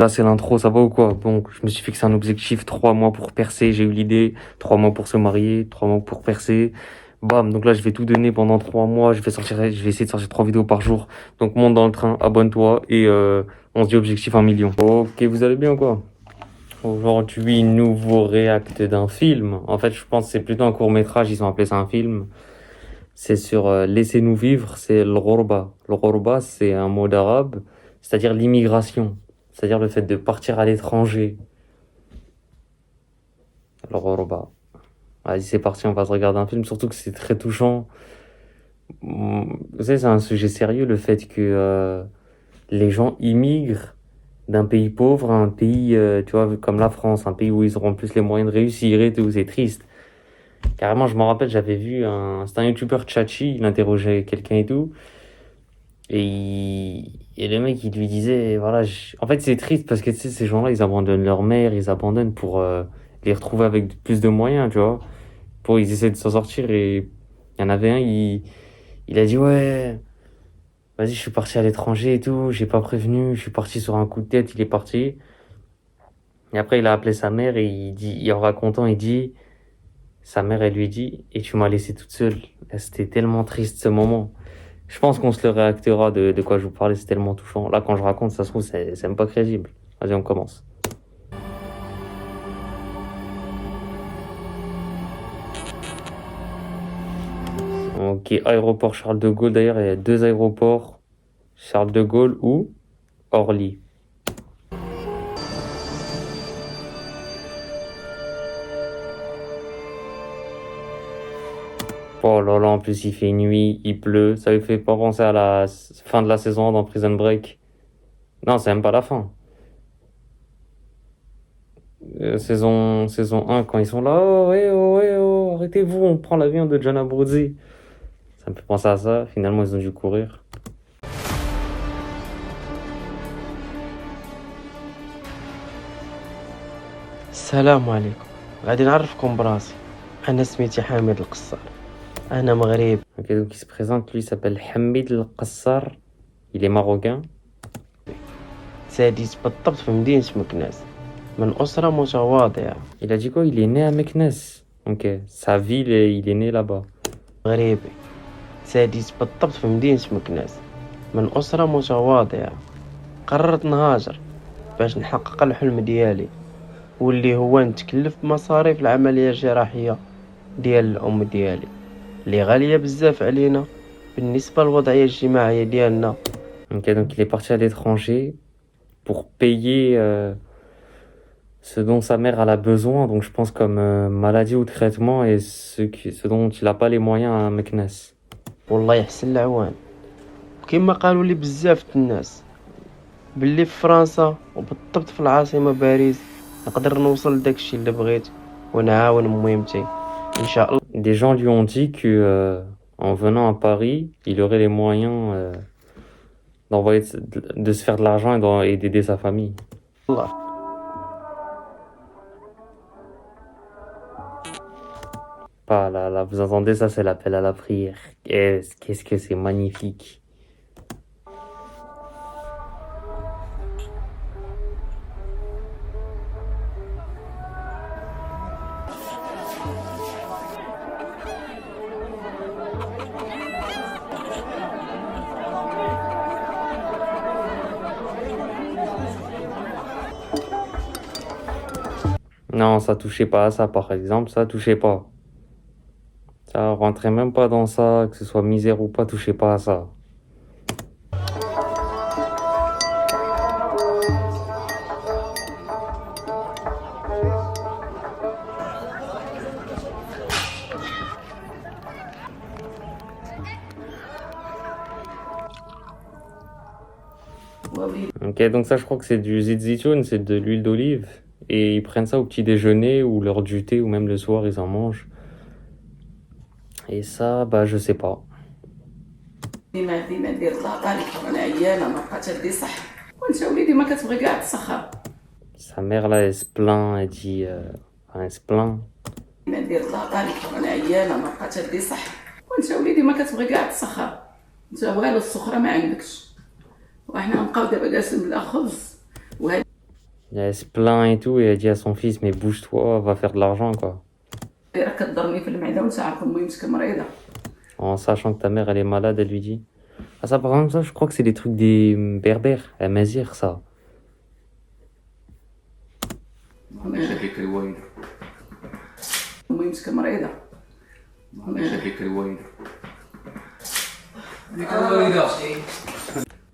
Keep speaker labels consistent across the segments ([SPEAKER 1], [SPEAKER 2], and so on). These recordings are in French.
[SPEAKER 1] Là, c'est l'intro, ça va ou quoi? Donc, je me suis fixé un objectif, 3 mois pour percer, j'ai eu l'idée, 3 mois pour se marier, 3 mois pour percer. Bam, donc là, je vais tout donner pendant 3 mois, je vais essayer de sortir 3 vidéos par jour. Donc, monte dans le train, abonne-toi et on se dit objectif 1 million. Ok, vous allez bien ou quoi? Aujourd'hui, nouveau réact d'un film. En fait, je pense que c'est plutôt un court-métrage, ils ont appelé ça un film. C'est sur Laissez-nous vivre, c'est l'ghorba. L'ghorba, c'est un mot d'arabe, c'est-à-dire l'immigration, c'est-à-dire le fait de partir à l'étranger. L'ghorba. Vas-y, c'est parti, on va se regarder un film, surtout que c'est très touchant. Vous savez, c'est un sujet sérieux, le fait que les gens immigrent d'un pays pauvre à un pays, tu vois, comme la France, un pays où ils auront plus les moyens de réussir et tout, c'est triste. Carrément, je me rappelle, j'avais vu c'était un youtubeur Chachi, il interrogeait quelqu'un et tout. Et le mec, il lui disait, voilà, en fait, c'est triste parce que, tu sais, ces gens-là, ils abandonnent leur mère, ils abandonnent pour les retrouver avec plus de moyens, tu vois. Ils essaient de s'en sortir et il y en avait un, il a dit, ouais, vas-y, je suis parti à l'étranger et tout, j'ai pas prévenu, je suis parti sur un coup de tête, il est parti. Et après, il a appelé sa mère et en racontant, il dit, sa mère, elle lui dit, et tu m'as laissé toute seule. Et c'était tellement triste ce moment. Je pense qu'on se le réactera de quoi je vous parlais, c'est tellement touchant. Là, quand je raconte, ça se trouve, c'est même pas crédible. Vas-y, on commence. Ok, aéroport Charles de Gaulle. D'ailleurs, il y a 2 aéroports. Charles de Gaulle ou Orly. Oh là là, en plus, il fait nuit, il pleut. Ça lui fait pas penser à la fin de la saison dans Prison Break. Non, c'est même pas la fin. Saison 1, quand ils sont là, oh, arrêtez-vous, on prend l'avion de John Abruzzi. Ça me fait penser à ça. Finalement, ils ont dû courir.
[SPEAKER 2] السلام عليكم. غادي نعرفكم براسي. انا سميتي حامد القصار. انا مغربي.
[SPEAKER 1] Ok, donc il se présente, lui, il s'appelle Hamid El Qassar. Il est marocain.
[SPEAKER 2] ساديت بالضبط في مدينة مكناس من أسرة متواضعة.
[SPEAKER 1] Il a dit quoi? Il est né à Meknès. Ok, sa ville, il est né là-bas.
[SPEAKER 2] مغربي. ساديت بالضبط في مدينة مكناس من أسرة متواضعة. قررت نهاجر باش نحقق الحلم ديالي واللي هو نتكلف بمصاريف العملية الجراحية ديال الأم ديالي اللي غالية بزاف علينا بالنسبة للوضعية الاجتماعية ديالنا.
[SPEAKER 1] Ok, donc il est parti à l'étranger pour payer ce dont sa mère elle a besoin. Donc je pense comme maladie ou traitement et ce dont il n'a pas les moyens à Meknès.
[SPEAKER 2] والله يحسن العوان. كما قالوا لي بزاف الناس باللي في فرنسا وبالضبط في العاصمة باريس نقدر نوصل لداكشي اللي بغيت ونعاون مهمتي ان شاء الله.
[SPEAKER 1] Des gens lui ont dit que en venant à Paris, il aurait les moyens d'envoyer de se faire de l'argent et d'aider sa famille.
[SPEAKER 2] الله.
[SPEAKER 1] Ah là là, vous entendez ça, c'est l'appel à la prière. Qu'est-ce que c'est magnifique. Non, ça touchez pas à ça, par exemple, ça touchez pas. Ça rentrez même pas dans ça, que ce soit misère ou pas, touchez pas à ça. Ok, donc ça, je crois que c'est du zitoun, c'est de l'huile d'olive. Et ils prennent ça au petit déjeuner ou l'heure du thé ou même le soir, ils en mangent. Et ça, bah, je sais pas.
[SPEAKER 3] ديما ديما دير طاطا اللي كون عيانه ما بقات تدي صح وانت وليدي ما كتبغي كاع تسخر.
[SPEAKER 1] Sa mère là, elle se plaint, elle dit, enfin, elle se plaint.
[SPEAKER 3] ديما دير طاطا اللي كون عيانه ما بقات تدي صح وانت وليدي ما كتبغي كاع تسخر. انت والو السخره ما عندكش وحنا نبقاو دابا جالسين بلا خبز وهاد.
[SPEAKER 1] Elle se plaint et tout, et elle dit à son fils, mais bouge-toi, va faire de l'argent, quoi.
[SPEAKER 3] راك كضرني في المعده وانت عارف امي مسكه مريضه.
[SPEAKER 1] En sachant que ta mère, elle est malade, elle lui dit. Ah, ça, par exemple, ça, je crois que c'est des trucs des berbères, amazigh, ça.
[SPEAKER 3] امي مسكه مريضه.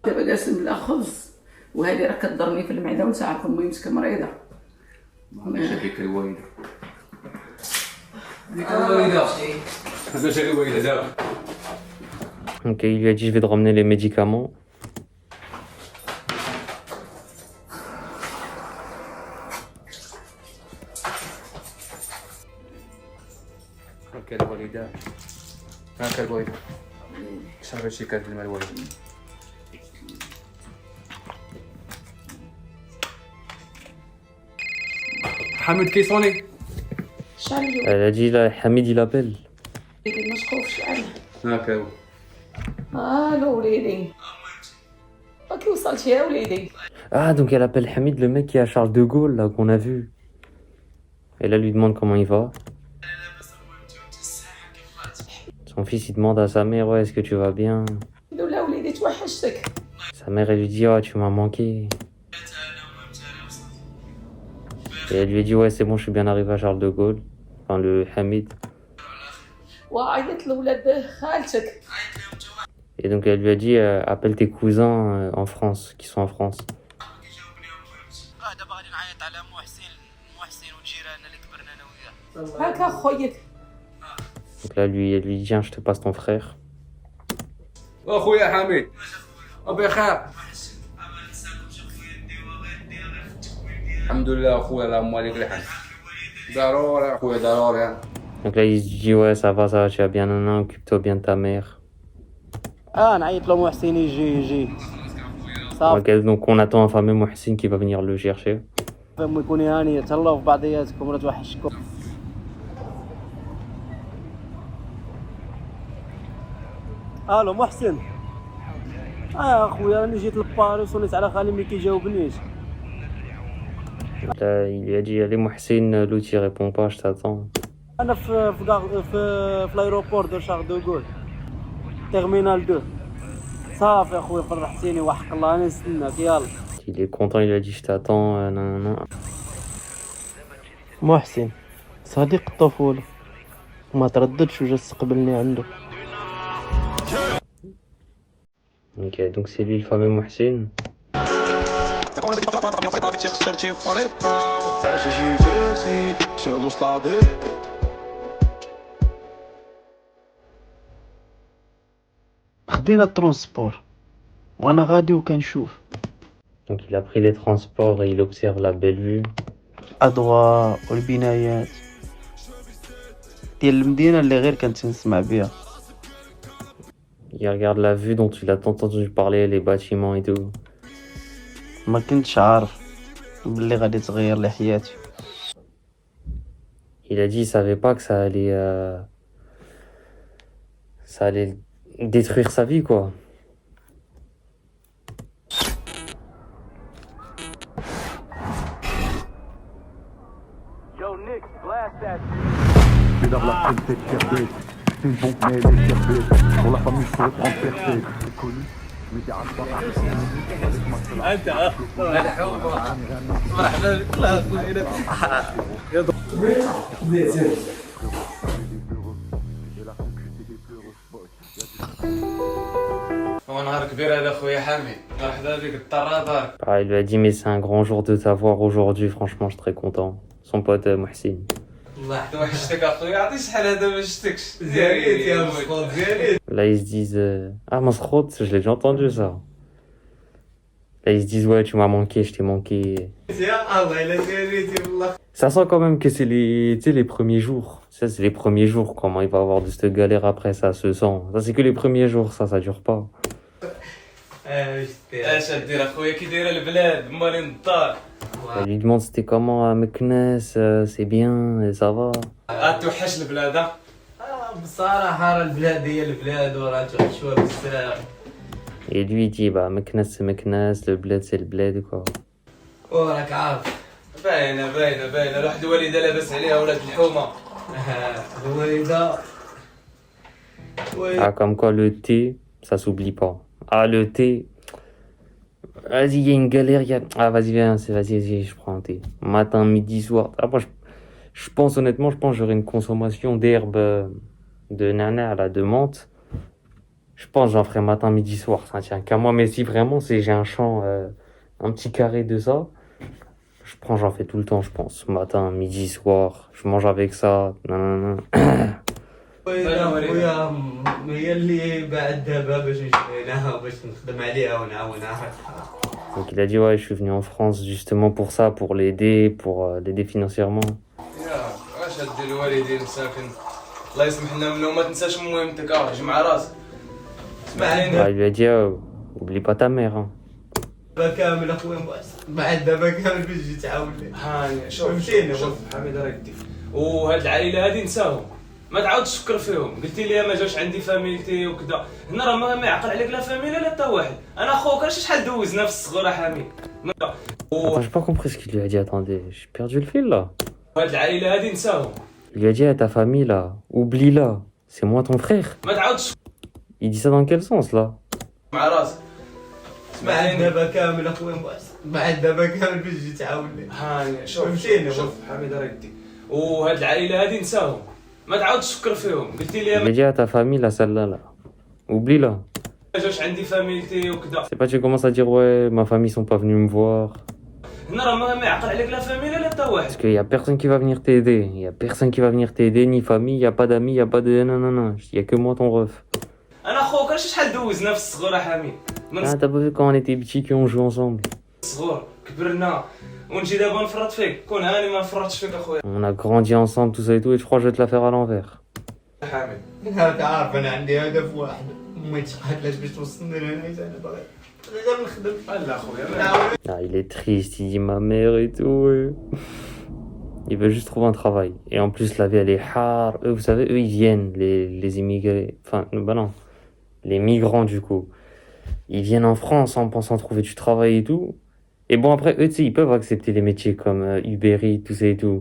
[SPEAKER 3] دابا جالسين بلا خبز وهذه راه كضرني في المعده وانت عارف امي مسكه مريضه.
[SPEAKER 1] Ok, il lui a dit, je vais te ramener les médicaments.
[SPEAKER 4] هاكا الوالدة هاكا الوالدة شرب شي كاس الماء الوالدة حمد كيصوني
[SPEAKER 3] شعل
[SPEAKER 1] Elle a dit, là, Hamid, il appelle.
[SPEAKER 3] وليدي ما تخوفش عليه.
[SPEAKER 4] هاكا هو
[SPEAKER 3] الو وليدي كي وصلتي يا وليدي؟
[SPEAKER 1] Ah, donc elle appelle Hamid, le mec qui est à Charles de Gaulle, là, qu'on a vu. Et là, elle lui demande comment il va. Son fils, il demande à sa mère, ouais, est-ce que tu vas bien?
[SPEAKER 3] لا وليدي توحشتك.
[SPEAKER 1] Sa mère, elle lui dit, oh, tu m'as manqué. Et elle lui dit, ouais, c'est bon, je suis bien arrivé à Charles de Gaulle. Enfin, le Hamid.
[SPEAKER 3] وعيط لولاد خالتك.
[SPEAKER 1] Et donc, elle lui a dit, appelle tes cousins en France, qui sont en France.
[SPEAKER 5] دابا غادي نعيط على محسن وجيراننا اللي كبرنا انا وياه.
[SPEAKER 3] هاكا خويك.
[SPEAKER 1] Donc là, elle lui dit, tiens, je te passe ton frère.
[SPEAKER 4] اخويا حميد بخير الحمد لله اخويا اللهم لك الحمد ضروري اخويا ضروري
[SPEAKER 1] Donc là, il se dit, ouais, ça va, tu vas bien, non, occupe-toi bien de ta mère.
[SPEAKER 2] نعيط له محسن يجي صافي.
[SPEAKER 1] Ok, donc on attend un fameux Mohsin qui va venir le chercher.
[SPEAKER 2] فهم يكوني هانيه تهلاو في بعضياتكم ولا توحشكم. الو محسن اخويا راني جيت لباريس ونيت على خالي ملي كيجاوبنيش.
[SPEAKER 1] Là, il lui a dit, allez Mohsin, l'autre il répond pas, je t'attends.
[SPEAKER 2] انا في الايروبور دو شارل دو غول تيرمينال 2. صافي اخويا فرحتيني وحق الله انا نستناك يلا.
[SPEAKER 1] Il est content, il lui a dit, je t'attends, non.
[SPEAKER 2] محسن صديق الطفولة ما ترددش وجا استقبلني عنده.
[SPEAKER 1] Ok, donc c'est lui le fameux Mohsin.
[SPEAKER 2] خدينا الترونسبور وانا غادي وكنشوف
[SPEAKER 1] Donc il a pris les transports et il observe la belle vue.
[SPEAKER 2] الاضواء والبنايات ديال المدينة اللي غير كنت نسمع بها.
[SPEAKER 1] Il regarde la vue dont il a tant entendu parler, les bâtiments et tout.
[SPEAKER 2] ما كنتش عارف باللي غادي تغير لي حياتي.
[SPEAKER 1] Il a dit, il savait pas que ça allait détruire sa vie, quoi.
[SPEAKER 6] Mais dans la peine tête perpète, c'est une bombe mais elle est perpète. Pour la famille, je pourrais prendre perpète. C'est connu, mais t'es un pas
[SPEAKER 4] هو نهار كبير هذا خويا حميد مرحبا بك الطرا دارك.
[SPEAKER 1] Ah, il lui a dit, mais c'est un grand jour de t'avoir aujourd'hui, franchement, je suis très content. Son pote Mohsin.
[SPEAKER 4] الله توحشتك اخويا عطي شحال هذا ما شفتكش زيريت يا مسخوط زيريت.
[SPEAKER 1] Là, ils se disent, ah, Masrout, je l'ai déjà entendu ça. Là, ils se disent, ouais, tu m'as manqué, je t'ai manqué.
[SPEAKER 4] يا الله الا زيريتي والله.
[SPEAKER 1] Ça sent quand même que c'est tu sais, les premiers jours. Ça, c'est les premiers jours. Comment il va avoir de cette galère après, ça se sent. Ça, c'est que les premiers jours, ça dure pas.
[SPEAKER 4] اش دير اخويا كي دايره البلاد مالي الدار.
[SPEAKER 1] Elle lui demande c'était comment à Meknes, c'est bien, et ça va.
[SPEAKER 4] توحش البلاد.
[SPEAKER 2] بصراحة راه البلاد هي البلاد وراه توحشوها بزاف.
[SPEAKER 1] Et lui, il dit, bah, Meknes, c'est Meknes, le bled, c'est le bled, quoi.
[SPEAKER 4] وراك عارف باينه باينه باينه واحد الوالده لاباس عليها ولاد الحومه الوالده
[SPEAKER 1] Ah, comme quoi le thé, ça s'oublie pas. Ah, le thé. Vas-y, il y a une galère. Ah, vas-y, viens, vas-y, je prends un thé. Matin, midi, soir. Ah, moi, je pense, honnêtement, je pense que j'aurai une consommation d'herbe de nana, là, de menthe. Je pense que j'en ferai matin, midi, soir. Ça tient qu'à moi. Mais si vraiment, j'ai un champ, un petit carré de ça, j'en fais tout le temps, je pense. Matin, midi, soir. Je mange avec ça. Nanana.
[SPEAKER 2] خويا هي اللي بعد دابا باش نشريناها باش نخدم عليها ونعاونها.
[SPEAKER 1] Donc il a dit ouais, je suis venu en France justement pour ça, pour l'aider financièrement.
[SPEAKER 4] يا واش هاد الوالدين مساكن الله يسمح لنا منهم ما تنساش مهمتك جمع راسك اسمعني
[SPEAKER 1] Ah, il lui a dit oublie pas ta mère. Hein.
[SPEAKER 2] دابا كامل اخويا بعد دابا كامل باش تجي تعاون لي.
[SPEAKER 4] هاني شوف
[SPEAKER 2] فهمتيني
[SPEAKER 4] شوف حميد راه يدي وهاد العائله هادي نساهم ما تعاودش تفكر فيهم قلتي لي ما جاوش عندي فاميلتي وكذا هنا راه ما يعقل عليك لا فاميلي لا حتى واحد انا خوك راه شحال دوزنا في الصغيره حميد
[SPEAKER 1] Attends, j'ai pas compris ce qu'il lui a dit. Attendez, j'ai perdu le fil là.
[SPEAKER 4] وهاد العائله هادي نساهم
[SPEAKER 1] Il lui a dit à ta famille là, oublie-la, c'est moi ton frère.
[SPEAKER 4] ما تعاودش
[SPEAKER 1] Il dit ça dans quel sens là?
[SPEAKER 4] مع راسك
[SPEAKER 2] بعد
[SPEAKER 4] اسمعني
[SPEAKER 2] دابا كامل اخويا بعد دابا كامل باش تجي تعاون لي.
[SPEAKER 4] هاني شوف
[SPEAKER 2] فهمتيني
[SPEAKER 4] شوف حميد راه يدي وهاد العائله هادي نساهم ما تعاودش تفكر فيهم قلتي لي
[SPEAKER 1] Il lui a dit à ta famille là, celle-là là, oublie-la.
[SPEAKER 4] ما جاوش عندي فاميلتي وكذا
[SPEAKER 1] C'est pas tu commences à dire ouais, ma famille sont pas venus me voir.
[SPEAKER 4] هنا راه ما يعقل عليك لا فاميلي لا حتى واحد
[SPEAKER 1] Parce qu'il y a personne qui va venir t'aider. Il y a personne qui va venir t'aider, ni famille, il y a pas d'amis, il y a pas de non. Il y a que moi ton ref.
[SPEAKER 4] انا خوك راه شحال دوزنا في الصغيره حميد من
[SPEAKER 1] Ah, t'as pas vu quand on était petits qu'on jouait ensemble?
[SPEAKER 4] الصغور كبرنا ونجي دابا نفرط فيك كون هاني ما نفرطش فيك اخويا
[SPEAKER 1] On a grandi ensemble, tout ça et tout, et je crois que je vais te la faire à l'envers.
[SPEAKER 4] حامد
[SPEAKER 2] هاك عارف انا عندي هدف واحد ما يتقعدلاش باش توصلني لهنا انا باغي غير نخدم.
[SPEAKER 4] لا خويا
[SPEAKER 2] نعاون.
[SPEAKER 1] Ah, il est triste, il dit ma mère et tout. Il veut juste trouver un travail. Et en plus, la vie, elle est hard. Eux, vous savez, eux, ils viennent, les immigrés. Enfin, bah non, les migrants, du coup. Ils viennent en France en pensant trouver du travail et tout. Et bon, après, eux, tu sais, ils peuvent accepter les métiers comme Uber Eats, tout ça et tout.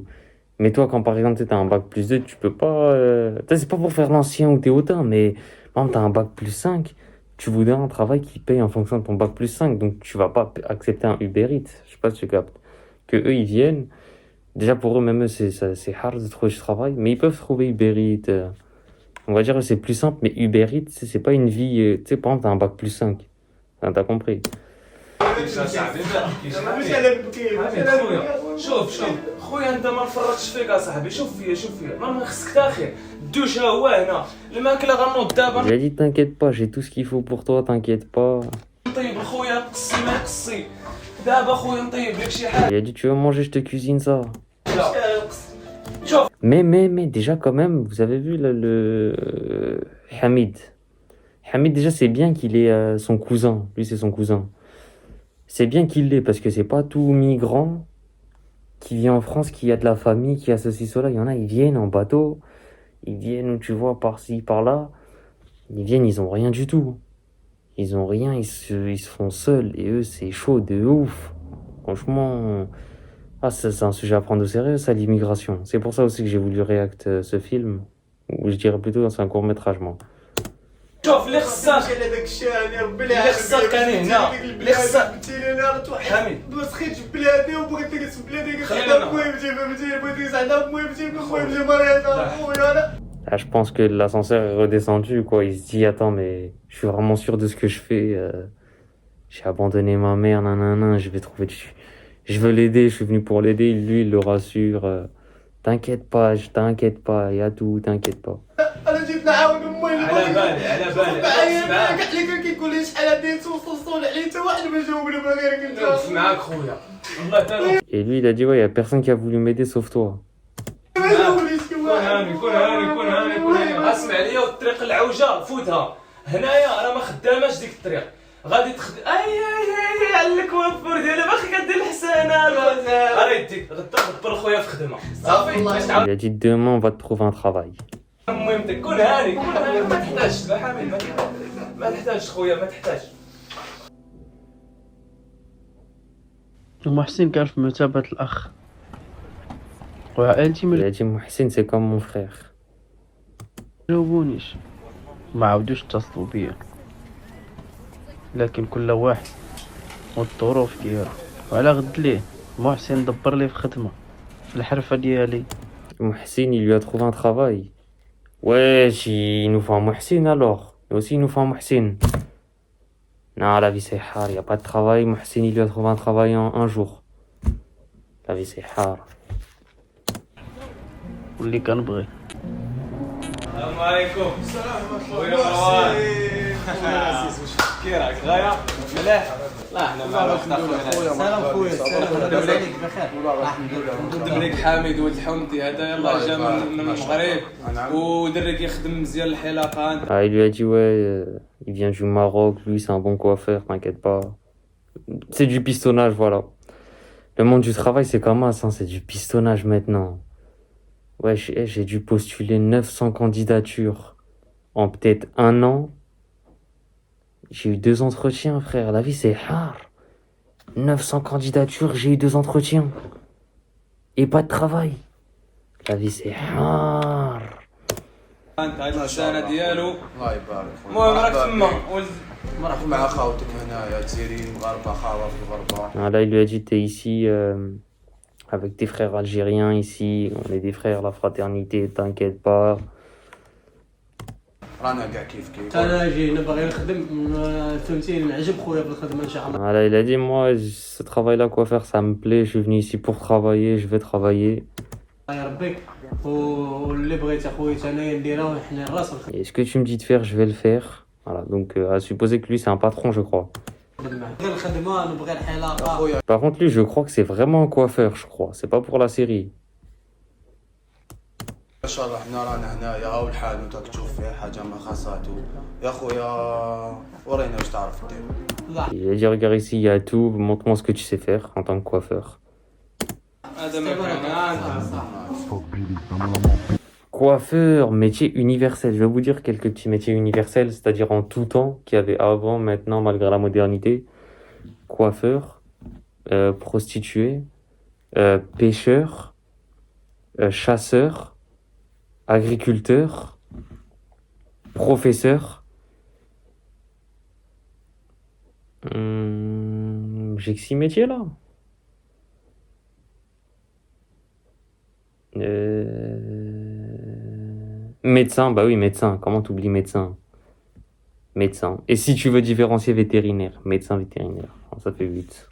[SPEAKER 1] Mais toi, quand par exemple, tu as un bac plus 2, tu peux pas... Tu sais, c'est pas pour faire l'ancien ou t'es hautain, mais par exemple, tu as un bac plus 5, tu voudrais un travail qui paye en fonction de ton bac plus 5. Donc, tu vas pas accepter un Uber Eats. Je sais pas si tu captes. Que eux, ils viennent... Déjà, pour eux, même eux, c'est hard de trouver du travail. Mais ils peuvent trouver Uber Eats. On va dire que c'est plus simple, mais Uber Eats, c'est pas une vie... tu sais, par exemple, tu as un bac plus 5. Enfin, t'as compris.
[SPEAKER 2] مش انا نبكي مش انا
[SPEAKER 4] خويا
[SPEAKER 2] نبكي.
[SPEAKER 4] شوف خويا انت ما نفرطش فيك اصاحبي شوف فيا ما خصك تاخير الدوش ها هو هنا الماكله غنوض
[SPEAKER 1] Il
[SPEAKER 4] دابا
[SPEAKER 1] a dit, t'inquiète pas, j'ai tout ce qu'il faut pour toi, t'inquiète pas.
[SPEAKER 4] نطيب لخويا قصي ما يقصي دابا خويا نطيب لك شي حاجه
[SPEAKER 1] Il a dit, tu veux manger, je te cuisine ça.
[SPEAKER 4] لا. شوف
[SPEAKER 1] Mais, déjà, quand même, vous avez vu là, Hamid. Hamid, déjà, c'est bien qu'il ait son cousin. Lui, c'est son cousin. C'est bien qu'il l'ait, parce que c'est pas tout migrant qui vient en France, qui a de la famille, qui a ceci, cela. Il y en a, ils viennent en bateau. Ils viennent, tu vois, par-ci, par-là. Ils viennent, ils ont rien du tout. Ils ont rien, ils se font seuls. Et eux, c'est chaud de ouf. Franchement... Ah, c'est un sujet à prendre au sérieux, ça, l'immigration. C'est pour ça aussi que j'ai voulu réact ce film. Ou je dirais plutôt, c'est un court-métrage, moi.
[SPEAKER 4] شوف اللي خصك
[SPEAKER 2] مشى لهداك الشارع ربي
[SPEAKER 4] اللي خصك كان هنا اللي خصك
[SPEAKER 2] قلتيلي انا راه توحد
[SPEAKER 4] حميد
[SPEAKER 2] بسخيت في بلادي وبغيت نجلس في بلادي
[SPEAKER 4] خلينا
[SPEAKER 2] خدام
[SPEAKER 4] نهضر.
[SPEAKER 2] المهم جيب فهمتيني بغيت نجلس عندها المهم جيب مريضه خويا انا.
[SPEAKER 1] Ah, je pense que l'ascenseur est redescendu, quoi. Il se dit, attends, mais je suis vraiment sûr de ce que je fais. J'ai abandonné ma mère, nanana, je vais trouver du... Je veux l'aider, je suis venu pour l'aider. Lui, il le rassure. T'inquiète pas, il y a tout, t'inquiète pas.
[SPEAKER 2] انا جيت نعاون امي
[SPEAKER 4] على بالي
[SPEAKER 2] معايا
[SPEAKER 4] اسمع.
[SPEAKER 2] كاع اللي كيقول لي شحال هادي توصل عليه حتى واحد ما جاوبني ما غيرك
[SPEAKER 4] نوقف
[SPEAKER 2] انت.
[SPEAKER 4] معاك خويا الله تعالى
[SPEAKER 1] Et lui, il a dit, ouais, il y a personne qui a voulu m'aider sauf toi.
[SPEAKER 2] ما جاوبنيش شي
[SPEAKER 4] كون
[SPEAKER 2] واحد.
[SPEAKER 4] هاني كون هاني اسمع ليا والطريق العوجه فوتها هنايا راه ما خداماش ديك الطريق غادي تخدم اي على الكوافور ديالها باقي كدير الحسانه راه يديك غدا غبر خويا في خدمه صافي باش
[SPEAKER 1] Il
[SPEAKER 4] تعاود
[SPEAKER 1] a dit, demain, on va te trouver un travail.
[SPEAKER 4] المهم كون هاني ما تحتاجش لا حميد ما تحتاجش خويا ما تحتاجش
[SPEAKER 2] محسن كان في مرتبة الأخ وعائلتي ما
[SPEAKER 1] Il a dit Mohsin, c'est comme mon frère.
[SPEAKER 2] جاوبونيش ما عاودوش اتصلوا بيا لكن كل واحد والظروف ديالو وعلى غد ليه محسن دبر لي في خدمة في الحرفة ديالي
[SPEAKER 1] Mohsin, il lui a trouvé un travail. Wesh, il nous faut un Mohsin alors. Et aussi, il nous faut un Mohsin. Non, la vie c'est hard, il n'y a pas de travail. Mohsin, il lui a trouvé un travail en un jour. La vie c'est hard.
[SPEAKER 2] واللي كنبغي.
[SPEAKER 4] السلام عليكم. خويا مروان. كي راك غاية؟ مليح؟ لا حنا مع الوقت خويا. سلام خويا. سلام عليك بخير. دريك حامد ولد حمدي هذا يلاه جا من المغرب ودريك يخدم مزيان الحلاقة.
[SPEAKER 1] Ah, il lui a dit ouais, il vient du Maroc, lui c'est un bon coiffeur, t'inquiète pas. C'est du pistonnage, voilà. Le monde du travail c'est comme ça, hein, c'est du pistonnage maintenant. Ouais, j'ai dû postuler 900 candidatures en peut-être un an. J'ai eu 2 entretiens, frère. La vie, c'est hard. 900 candidatures, j'ai eu 2 entretiens. Et pas de travail. La vie, c'est hard.
[SPEAKER 4] انت هاد السنة ديالو
[SPEAKER 7] الله يبارك خويا.
[SPEAKER 4] المهم راك تما ولد
[SPEAKER 7] مرحبا مع خاوتك هنايا جزائريين مغاربه خاوه في الغربه.
[SPEAKER 1] Ah, là, il lui a dit, t'es ici avec tes frères algériens, ici. On est des frères, la fraternité, t'inquiète pas.
[SPEAKER 7] رانا كاع كيف كيف.
[SPEAKER 8] انا جينا باغي نخدم فهمتيني نعجب خويا بالخدمه ان شاء الله.
[SPEAKER 1] Ah, là, il a dit, moi, ce travail-là, quoi faire, ça me plaît. Je suis venu ici pour travailler, je vais travailler.
[SPEAKER 8] الله يربيك واللي بغيت اخويا انايا نديرها حنا راس
[SPEAKER 1] Et ce que tu me dis de faire, je vais le faire. Voilà, donc à supposer que lui, c'est un patron, je crois.
[SPEAKER 8] نخدم غير الخدمه نبغي الحلاقه.
[SPEAKER 1] Par contre, lui, je crois que c'est vraiment un coiffeur, je crois. C'est pas pour la série.
[SPEAKER 7] ان شاء الله حنا رانا هنايا هاو الحال وانت تشوف فيه حاجه ما خاصاتو يا خويا ورينا واش تعرف دير.
[SPEAKER 1] Il a dit, regarde ici, il y a tout. Montre-moi ce que tu sais faire en tant que coiffeur.
[SPEAKER 4] هذا ما كان
[SPEAKER 1] Coiffeur, métier universel. Je vais vous dire quelques petits métiers universels, c'est-à-dire en tout temps, qu'il y avait avant, maintenant, malgré la modernité. Coiffeur, prostituée, pêcheur, chasseur, agriculteur, professeur. J'ai que 6 métiers là. Médecin, bah oui, médecin. Comment t'oublies médecin? Médecin. Et si tu veux différencier vétérinaire, médecin vétérinaire. Alors, ça fait 8.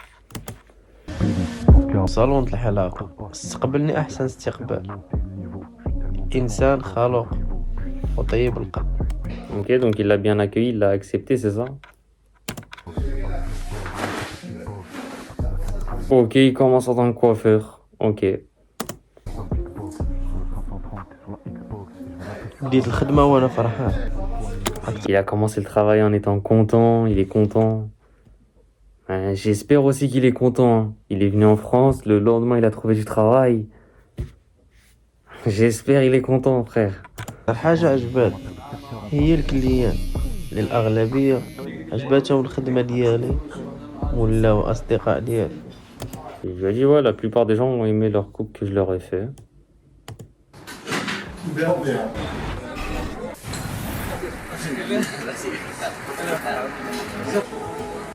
[SPEAKER 2] صالون الحلاقة استقبلني أحسن استقبال إنسان خلوق وطيب القلب.
[SPEAKER 1] Ok, donc il l'a bien accueilli, il l'a accepté, c'est ça? Ok, il commence en tant que coiffeur. Ok.
[SPEAKER 2] بديت الخدمة وأنا فرحان.
[SPEAKER 1] Il a commencé le travail en étant content, il est content. J'espère aussi qu'il est content, hein. Il est venu en France, le lendemain il a trouvé du travail. J'espère il est content, frère.
[SPEAKER 2] حاجة عجبات هي الكليان للأغلبية عجباتهم الخدمة ديالي ولاو أصدقاء ديالي.
[SPEAKER 1] Je lui ai dit, ouais, la plupart des gens ont aimé leur coupe que je leur ai fait.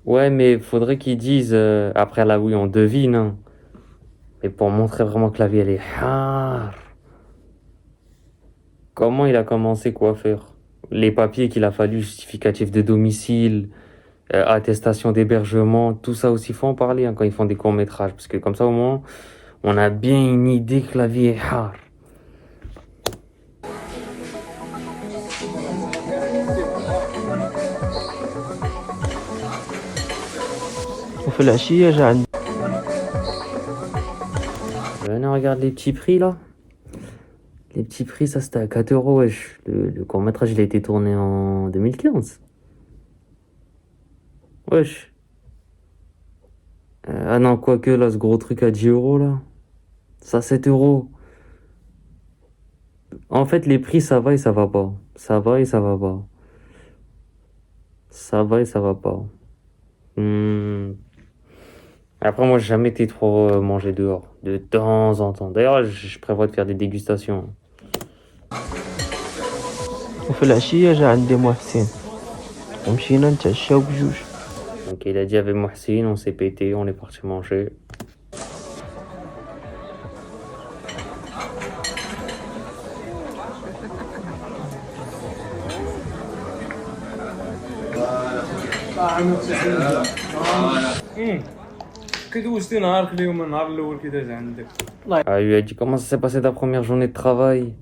[SPEAKER 1] Ouais, mais faudrait qu'ils disent, après là, oui, on devine, hein. Mais pour montrer vraiment que la vie, elle est hard. Comment il a commencé coiffeur? Les papiers qu'il a fallu, justificatif de domicile, attestation d'hébergement, tout ça aussi, faut en parler hein, quand ils font des courts-métrages. Parce que comme ça, au moins, on a bien une idée que la vie est hard.
[SPEAKER 2] وفي العشية جا عندي
[SPEAKER 1] Venez, regarde les petits prix là. Les petits prix, ça c'était à 4 euros, wesh. Le court-métrage, il a été tourné en 2015. Wesh. Ah non, quoique là, ce gros truc à 10 euros là. Ça, 7 euros. En fait, les prix, ça va et ça va pas. Ça va et ça va pas. Ça va et ça va pas. Après, moi, j'ai jamais été trop manger dehors. De temps en temps. D'ailleurs, je prévois de faire des dégustations.
[SPEAKER 2] وفي العشية جا عندي محسن ومشينا نتعشاو بجوج.
[SPEAKER 1] Donc, il a dit avec Mohsin, on s'est pété, on est parti manger.
[SPEAKER 4] كي دوزتي نهارك اليوم النهار الاول كي داز عندك؟
[SPEAKER 1] Ah, il lui a dit comment ça s'est passé ta première journée de travail.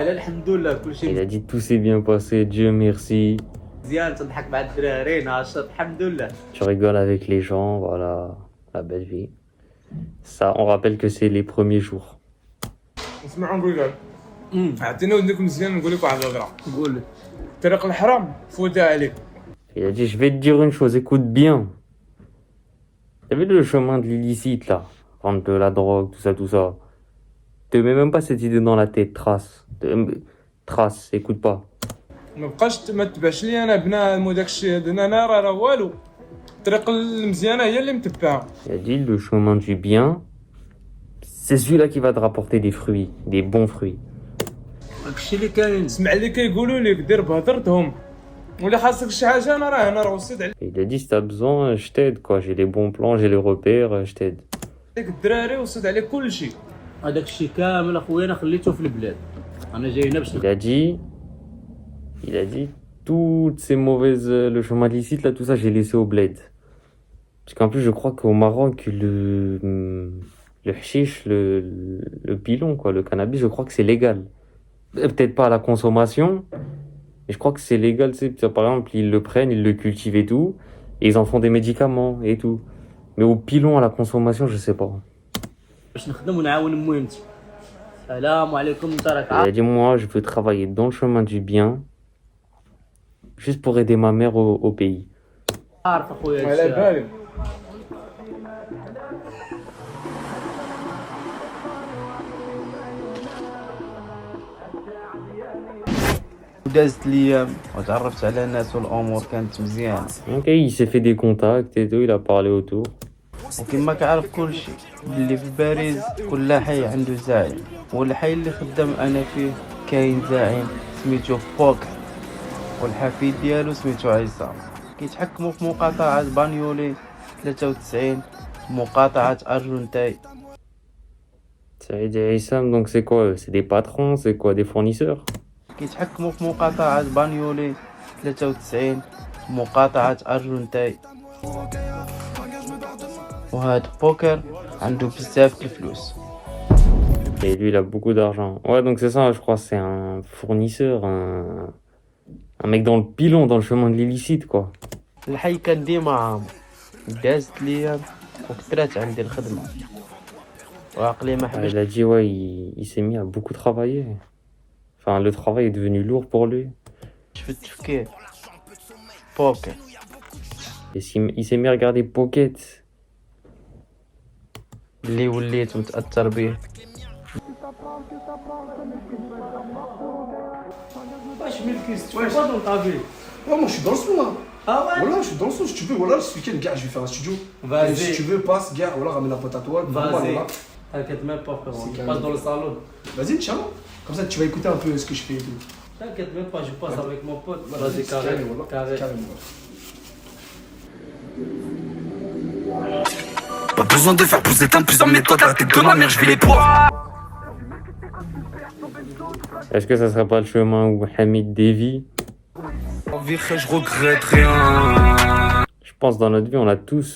[SPEAKER 8] الحمد لله كلشي
[SPEAKER 1] Il a dit tout s'est bien passé, Dieu merci.
[SPEAKER 8] مزيان تضحك مع الدراري ناشط الحمد لله.
[SPEAKER 1] Tu rigoles avec les gens, voilà, la belle vie. Ça, on rappelle que c'est les premiers jours.
[SPEAKER 4] اسمعوا نقول لك عطيني ودنك مزيان نقول لك واحد الهضره.
[SPEAKER 8] قول لي.
[SPEAKER 4] طريق الحرام فوتها عليك.
[SPEAKER 1] Il a dit je vais te dire une chose, écoute bien. T'as vu le chemin de l'illicite là, vendre de la drogue, tout ça, tout ça. Te mets même pas cette idée dans la tête, trace, écoute pas.
[SPEAKER 4] ما بقاش ما تبعش لي انا بنادم وداك الشيء هذا انا راه والو. الطريق المزيانه هي اللي متبعه.
[SPEAKER 1] Il a dit le chemin du bien, c'est celui-là qui va te rapporter des fruits, des bons fruits.
[SPEAKER 8] داكشي اللي كاين.
[SPEAKER 4] اسمع اللي كيقولوا لك دير بهضرتهم. ولا خاصك شي حاجه انا راه وصيت عليك
[SPEAKER 1] Il a dit si t'as besoin, je t'aide quoi, j'ai les bons plans, j'ai les repères, je t'aide.
[SPEAKER 4] الدراري وصيت عليك كل شيء.
[SPEAKER 8] هذاك الشيء كامل اخويا انا خليته في البلاد. انا جاي هنا باش
[SPEAKER 1] Il a dit toutes ces mauvaises, le chemin illicite là, tout ça, j'ai laissé au bled. Parce qu'en plus, je crois qu'au Maroc, le hashish, le pilon, quoi, le cannabis, je crois que c'est légal. Peut-être pas à la consommation, mais je crois que c'est légal, tu sais, par exemple, ils le prennent, ils le cultivent et tout, et ils en font des médicaments et tout. Mais au pilon, à la consommation, je sais pas.
[SPEAKER 8] باش نخدم ونعاون مهمتي. السلام عليكم انت راك
[SPEAKER 1] Il a dit, moi, je veux travailler dans le chemin du bien, juste pour aider ma mère au pays.
[SPEAKER 8] عارف اخويا
[SPEAKER 4] على بالي.
[SPEAKER 2] ودازت الايام وتعرفت على ناس والامور كانت مزيانه.
[SPEAKER 1] Ok, il s'est fait des contacts et tout, il a parlé autour.
[SPEAKER 2] وكما كعرف كلشي اللي في باريس كل حي عنده زعيم، والحي اللي خدام انا فيه كاين زعيم سميتو بوكر والحفيد ديالو سميتو عصام. كيتحكموا في مقاطعة بانيولي 93 مقاطعة أرجنتاي.
[SPEAKER 1] Saïd et Issam, donc c'est quoi eux? C'est des patrons, c'est quoi des fournisseurs?
[SPEAKER 2] كيتحكموا في مقاطعة بانيولي 93 مقاطعة أرجنتاي. وهاد بوكر عنده بزاف الفلوس.
[SPEAKER 1] Et lui, il a beaucoup d'argent. Ouais, donc c'est ça, je crois, c'est un fournisseur, un mec dans le pilon, dans le chemin de l'illicite, quoi.
[SPEAKER 2] الحي كان ديما عامر، دازت الايام وكثرات عندي الخدمة وعقلي ما
[SPEAKER 1] Ah,
[SPEAKER 2] حبش.
[SPEAKER 1] il a dit, ouais, il s'est mis à beaucoup travailler. Enfin, le travail est devenu lourd pour lui.
[SPEAKER 2] في التفكير بوكر.
[SPEAKER 1] Et il s'est mis à regarder Pocket.
[SPEAKER 2] اللي وليت متأثر بيه.
[SPEAKER 8] واش ملكيس واش dans ta vie.
[SPEAKER 9] Ouais, moi je suis dans le son là.
[SPEAKER 8] Ah ouais.
[SPEAKER 9] Voilà, je suis dans le son. Si tu veux, voilà, ce week-end, gars, je vais faire un studio.
[SPEAKER 8] Vas-y.
[SPEAKER 9] Et si tu veux, passe, gars, voilà, ramène la pote à toi.
[SPEAKER 8] Vas-y.
[SPEAKER 9] Voilà.
[SPEAKER 8] T'inquiète même pas frérot.
[SPEAKER 9] C'est
[SPEAKER 8] Je
[SPEAKER 9] carré.
[SPEAKER 8] passe dans le salon.
[SPEAKER 9] Vas-y, Inch'Allah. Comme ça, tu vas écouter un peu ce que je fais et tout.
[SPEAKER 8] T'inquiète même pas, je passe avec mon pote. Vas-y
[SPEAKER 9] C'est
[SPEAKER 8] carré.
[SPEAKER 9] voilà.
[SPEAKER 8] Carré.
[SPEAKER 9] Carrément.
[SPEAKER 5] Pas besoin de faire plus d'éteindre plusieurs méthodes. La tête de ma mère, je vais les poids.
[SPEAKER 1] Est-ce que ça serait pas le chemin où Hamid dévie?
[SPEAKER 5] En vérité, je regrette rien.
[SPEAKER 1] Je pense dans notre vie, on a tous,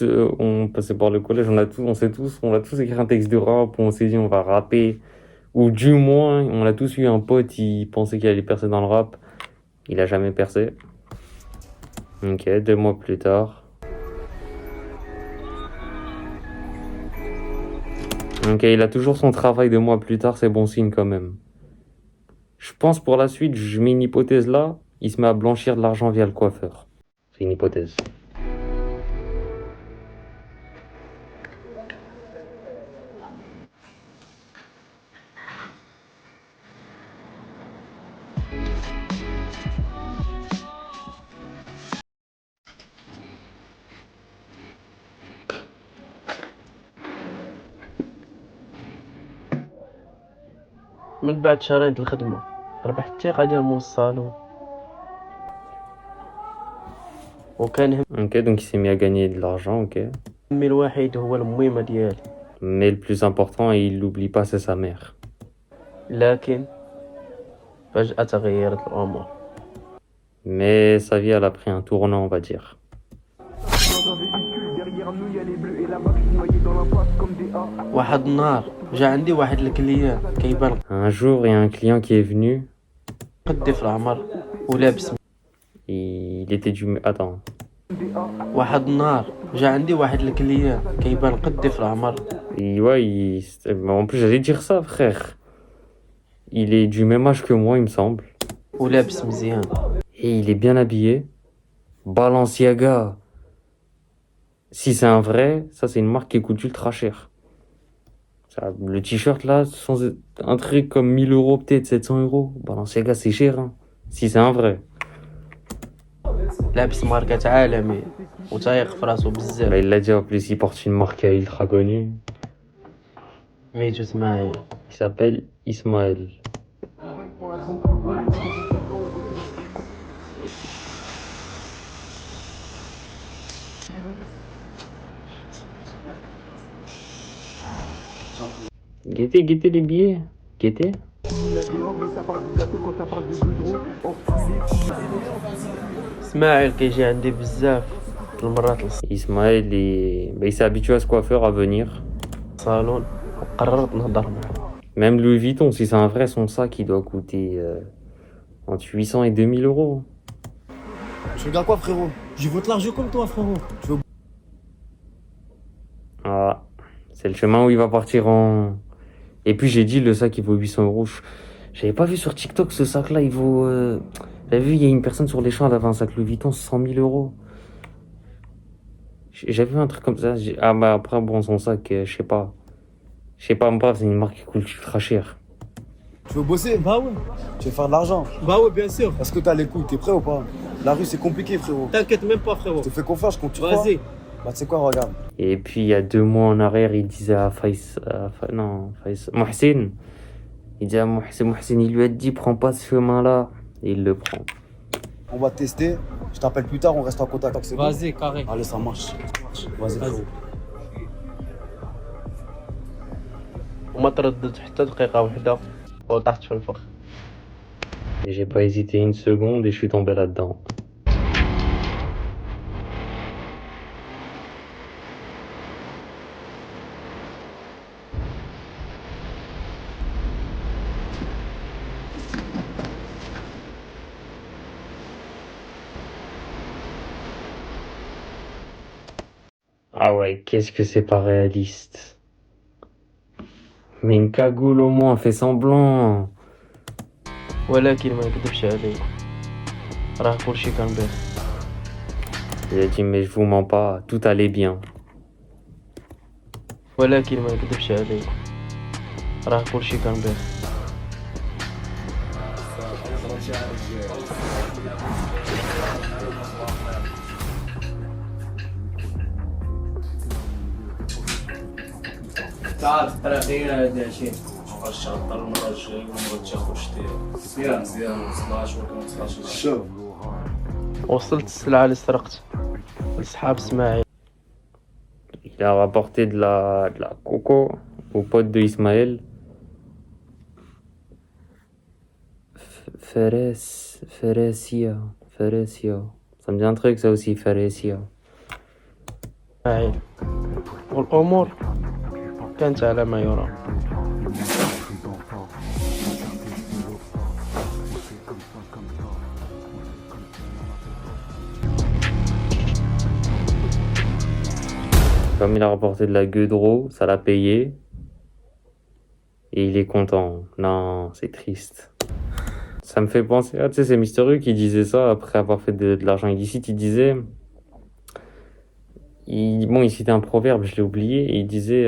[SPEAKER 1] on passait par le collège, on a tous écrit un texte de rap, on s'est dit on va rapper. Ou du moins, on a tous eu un pote, il pensait qu'il allait percer dans le rap. Il a jamais percé. Ok, 2 mois plus tard. Ok, il a toujours son travail 2 mois plus tard, c'est bon signe quand même. Je pense pour la suite, je mets une hypothèse là, il se met à blanchir de l'argent via le coiffeur. C'est une hypothèse.
[SPEAKER 2] من بعد شهرين د الخدمة ربحت الثقة ديال مول الصالون، وكان
[SPEAKER 1] Ok, donc il s'est mis à gagner de l'argent, ok.
[SPEAKER 2] همي الوحيد هو الميمة ديالي.
[SPEAKER 1] Mais le plus important, et il l'oublie pas, c'est sa mère.
[SPEAKER 2] لكن فجأة تغيرت الأمور.
[SPEAKER 1] Mais sa vie, elle a pris un tournant, on va dire.
[SPEAKER 2] واحد النهار جا عندي واحد الكليان كيبان
[SPEAKER 1] Un jour, il y a un client qui est venu.
[SPEAKER 2] قدي في العمر ولابس.
[SPEAKER 1] Il était du... Attends.
[SPEAKER 2] واحد النهار جا عندي واحد الكليان كيبان قدي في العمر.
[SPEAKER 1] Ouais, en plus, j'allais dire ça, frère. Il est du même âge que moi, il me semble.
[SPEAKER 2] ولابس مزيان.
[SPEAKER 1] Et il est bien habillé. Balenciaga. Si c'est un vrai, ça c'est une marque qui coûte ultra cher. Ça, le t-shirt là, un truc comme 1000 euros, peut-être 700 euros. Balenciaga c'est cher, hein. Si c'est un vrai.
[SPEAKER 2] لابس ماركات عالمية وتايق في راسو
[SPEAKER 1] Bah,
[SPEAKER 2] بزاف.
[SPEAKER 1] il l'a dit en plus, il porte une marque ultra connue.
[SPEAKER 2] ميتو اسماعيل.
[SPEAKER 1] Il s'appelle Ismaël. Guettez les billets. Guettez.
[SPEAKER 2] اسماعيل كيجي عندي بزاف المرات
[SPEAKER 1] Ismaël, il s'est habitué à ce coiffeur à venir.
[SPEAKER 2] للصالون وقررت نهضر معاه.
[SPEAKER 1] Même Louis Vuitton, si c'est un vrai, son sac, il doit coûter entre 800 et 2000 euros.
[SPEAKER 9] Je regarde quoi, frérot? Je vote l'argent comme toi, frérot.
[SPEAKER 1] Ah, c'est le chemin où il va partir en... Et puis j'ai dit, le sac, il vaut 800 euros. J'avais pas vu sur TikTok ce sac-là, il vaut... J'avais vu, il y a une personne sur les champs, elle avait un sac Louis Vuitton, 100 000 euros. J'avais vu un truc comme ça. Ah bah après, bon, son sac, je sais pas. Je sais pas, bref, c'est une marque qui coûte ultra cher.
[SPEAKER 9] Tu veux bosser?
[SPEAKER 8] Bah ouais.
[SPEAKER 9] Tu veux faire de l'argent?
[SPEAKER 8] Bah ouais, bien sûr.
[SPEAKER 9] Est-ce que t'as les couilles? T'es prêt ou pas? La rue, c'est compliqué, frérot.
[SPEAKER 8] T'inquiète même pas, frérot.
[SPEAKER 9] Je te fais confiance, je compte sur toi.
[SPEAKER 8] Vas-y.
[SPEAKER 9] Bah, tu sais quoi, regarde.
[SPEAKER 1] Et puis il y a 2 mois en arrière, il disait à Mohsin, il disait à Mohsin, il lui a dit prends pas ce chemin-là, et il le prend.
[SPEAKER 9] On va tester. Je t'appelle plus tard, on reste en contact. C'est bon?
[SPEAKER 8] Vas-y, carré.
[SPEAKER 9] Allez, ça marche. Vas-y, frérot.
[SPEAKER 2] وما ترددت حتى دقيقة واحدة وطحت في الفخ.
[SPEAKER 1] Et j'ai pas hésité une seconde et je suis tombé là-dedans. Ah ouais, qu'est-ce que c'est pas réaliste. Mais une cagoule au moins, fait semblant.
[SPEAKER 2] ولكن ما نكذبش عليك راه كلشي كان بخير.
[SPEAKER 1] Il a dit mais je vous mens pas, tout allait bien.
[SPEAKER 2] ولكن ما نكذبش عليك راه كلشي كان بخير.
[SPEAKER 8] تعال الطريق غير 20.
[SPEAKER 4] الشنطة المرة الجاية ونبغي تاخد شتيها. مزيان ما وصلهاش ولكن ما وصلهاش.
[SPEAKER 9] Chaud.
[SPEAKER 2] وصلت السلعة اللي سرقت لصحاب اسماعيل.
[SPEAKER 1] Il a rapporté de la coco au pote de Ismaël. Ferecia. Ça me dit un truc ça aussi, Ferecia.
[SPEAKER 2] اسماعيل والأمور كانت على ما يرام.
[SPEAKER 1] Comme il a rapporté de la gueudreau, ça l'a payé. Et il est content. Non, c'est triste. Ça me fait penser à, tu sais, c'est Mister U qui disait ça après avoir fait de l'argent illicite. Il disait... il citait un proverbe, je l'ai oublié, et il disait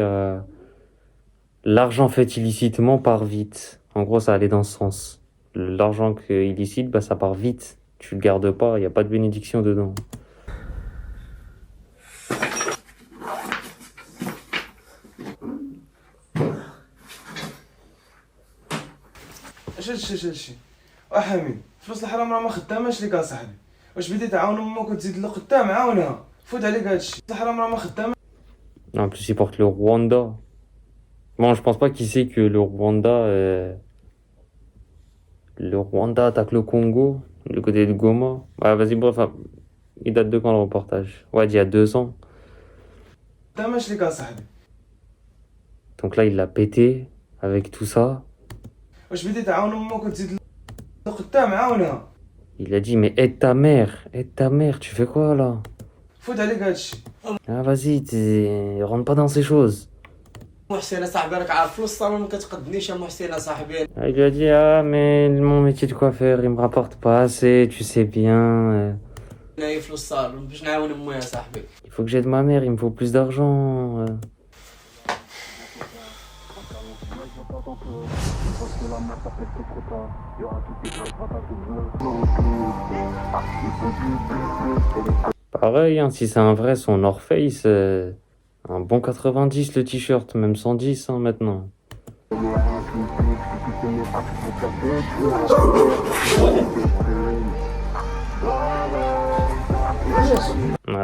[SPEAKER 1] l'argent fait illicitement part vite. En gros, ça allait dans ce sens. L'argent illicite, bah, ça part vite. Tu le gardes pas, il n'y a pas de bénédiction dedans.
[SPEAKER 4] اش هادشي حميد فلوس الحرام راه ما خداماش ليك اصاحبي واش بديت تعاون امك وتزيد لقدام عاونها فوت عليك هادشي الحرام راه ما خداماش.
[SPEAKER 1] En plus, il porte le Rwanda. Bon, je pense pas qu'il sait que le Rwanda attaque le Congo, du côté de Goma. Ah, vas-y, bref, il date de quand le reportage? Ouais, d'il y a 2 ans.
[SPEAKER 4] خداماش ليك اصاحبي
[SPEAKER 1] Donc là, il l'a pété avec tout ça.
[SPEAKER 4] واش بديت تعاون امك وتزيد لقدام عاونها
[SPEAKER 1] Il a dit, mais aide ta mère, tu fais quoi là?
[SPEAKER 4] فوت عليك هادشي.
[SPEAKER 1] Ah, vas-y, rentre pas dans ces choses.
[SPEAKER 8] محسن صاحبي راك عارف فلوس الصالون ما كتقدنيش يا محسن صاحبي.
[SPEAKER 1] Ah, il lui a dit, ah, mais mon métier de coiffeur, il me rapporte pas assez, tu sais bien.
[SPEAKER 8] انا فلوس الصالون باش نعاون امي يا صاحبي.
[SPEAKER 1] Il faut que j'aide ma mère, il me faut plus d'argent. Pareil, hein, si c'est un vrai, son North Face, un bon 90 le t-shirt, même 110 hein, maintenant.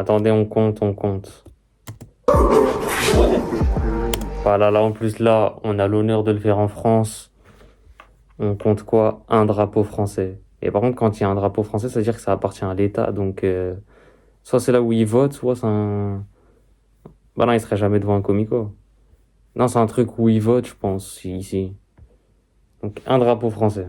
[SPEAKER 1] Attendez, on compte. Voilà, là en plus, là, on a l'honneur de le faire en France. On compte quoi? Un drapeau français. Et par contre, quand il y a un drapeau français, ça veut dire que ça appartient à l'État. Donc, soit c'est là où il vote, soit c'est un... Bah non, il serait jamais devant un comico. Non, c'est un truc où il vote, je pense, ici. Donc, un drapeau français.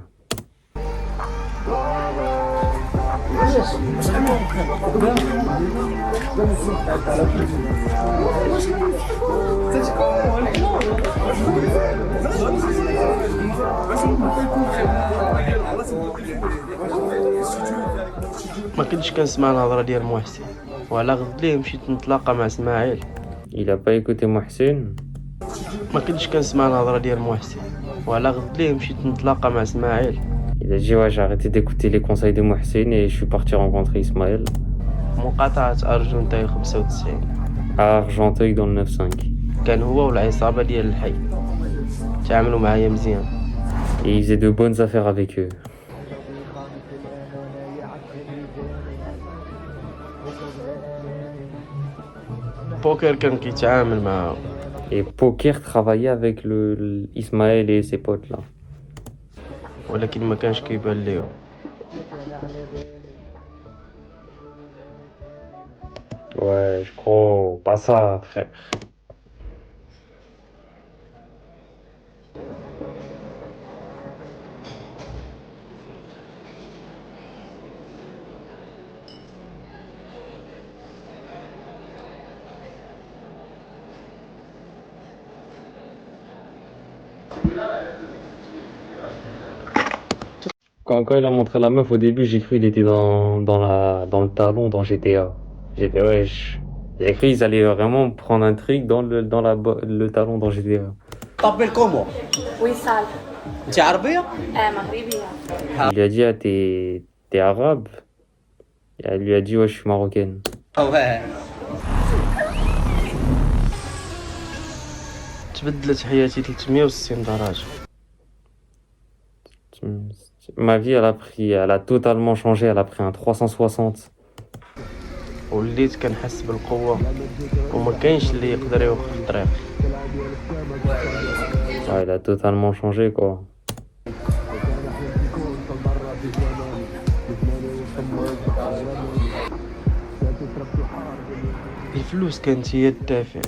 [SPEAKER 2] ما كنتش كنسمع الهضره ديال محسن وعلى غد ليه مشيت نتلاقى مع اسماعيل.
[SPEAKER 1] Il a pas écouté Mohsen.
[SPEAKER 2] ما كنتش كنسمع الهضره ديال محسن وعلى غد ليه مشيت نتلاقى مع اسماعيل.
[SPEAKER 1] Il a dit ouais, j'ai arrêté d'écouter les conseils de Mohsen et je suis parti rencontrer Ismaël.
[SPEAKER 2] مقاطعة أرجنتاي 95
[SPEAKER 1] à Argenteuil dans le 9-5.
[SPEAKER 2] كان هو والعصابة ديال الحي تعاملوا معايا مزيان.
[SPEAKER 1] Et il faisait de bonnes affaires avec eux.
[SPEAKER 2] بوكر كان كيتعامل معاهم.
[SPEAKER 1] Et Poker travaillait avec Ismaël et ses potes là.
[SPEAKER 2] ولكن ما كانش كيبان ليهم.
[SPEAKER 1] Ouais, je crois pas ça, frère. Quand il a montré la meuf au début, j'ai cru qu'il était dans le talon dans GTA. J'ai fait wesh. J'ai cru qu'ils allaient vraiment prendre un truc dans le talon dans GTA.
[SPEAKER 8] طبل كومو
[SPEAKER 10] وصال.
[SPEAKER 8] انت عربيه؟
[SPEAKER 10] مغربية.
[SPEAKER 1] Il lui a dit ah t'es arabe? Et elle lui a dit ouais je suis marocaine.
[SPEAKER 8] واه
[SPEAKER 2] تبدلت حياتي 360 درجة.
[SPEAKER 1] Ma vie elle a totalement changé, elle a pris un 360.
[SPEAKER 2] وليت كنحس بالقوة وما كاينش اللي يقدر يوقف الطريق.
[SPEAKER 1] Ouais, elle a totalement changé quoi.
[SPEAKER 2] الفلوس كانت هي الدافع.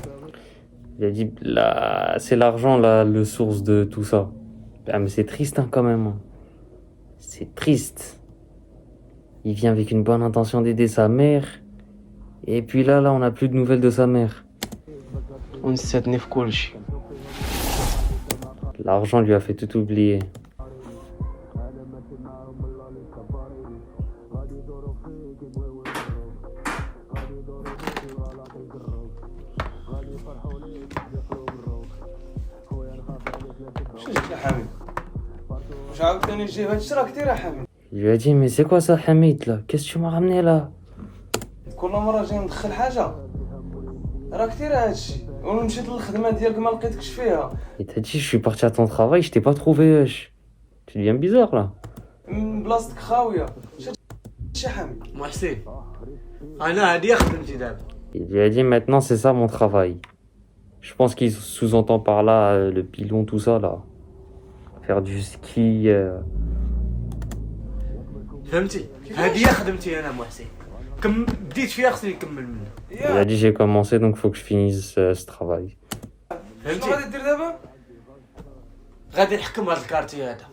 [SPEAKER 1] Il a dit là c'est l'argent là le source de tout ça. Ah mais c'est triste hein, quand même. C'est triste. Il vient avec une bonne intention d'aider sa mère. Et puis là on n'a plus de nouvelles de sa mère.
[SPEAKER 2] ونساتني في كل شيء.
[SPEAKER 1] L'argent lui a fait tout oublier.
[SPEAKER 4] شنو يا حميد واش عاوتاني نجي هادشي راه كثير يا حميد.
[SPEAKER 1] Il lui a dit mais c'est quoi ça Hamid là? Qu'est-ce que tu m'as ramené là?
[SPEAKER 4] كل مرة جاي ندخل حاجة راه كثير هادشي ومشيت للخدمة ديالك ما لقيتكش فيها.
[SPEAKER 1] Il t'a dit je suis parti à ton travail, je t'ai pas trouvé wesh. Tu deviens bizarre là.
[SPEAKER 4] من بلاصتك خاويه شي حامي
[SPEAKER 8] محسن انا هادي خدمتي دابا.
[SPEAKER 1] Il lui a dit maintenant c'est ça mon travail. Je pense qu'il sous-entend par là le pilon, tout ça là. Faire du ski.
[SPEAKER 8] فهمتي هادي خدمتي انا محسن بديت فيها خصني نكمل منها.
[SPEAKER 1] Il a dit j'ai commencé donc faut que je finisse ce travail.
[SPEAKER 8] فهمتي
[SPEAKER 4] شنو غادي دير دابا
[SPEAKER 8] غادي نحكم هاد الكارتي هذا.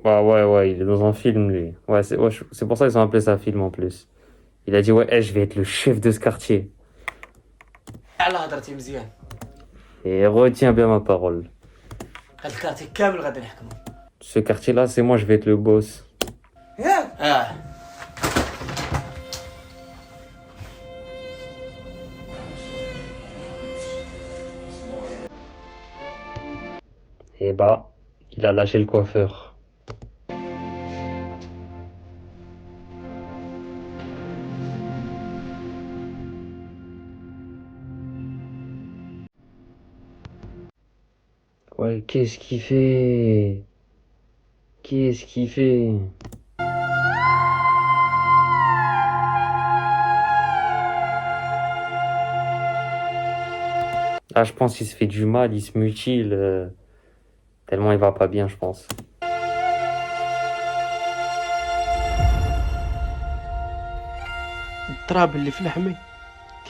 [SPEAKER 1] Bah ouais, il est dans un film lui. Ouais, c'est pour ça qu'ils ont appelé ça film en plus. Il a dit ouais, je vais être le chef de ce quartier.
[SPEAKER 8] على هضرتي مزيان.
[SPEAKER 1] Et retiens bien ma parole.
[SPEAKER 8] هاد الكارتي كامل غادي نحكمو.
[SPEAKER 1] Ce quartier là, c'est moi, je vais être le boss.
[SPEAKER 8] ياك
[SPEAKER 1] Et bah, il a lâché le coiffeur. Ouais, qu'est-ce qu'il fait? Qu'est-ce qu'il fait? Ah, je pense qu'il se fait du mal, il se mutile. Tellement il va pas bien, je pense.
[SPEAKER 2] التراب اللي في لحمي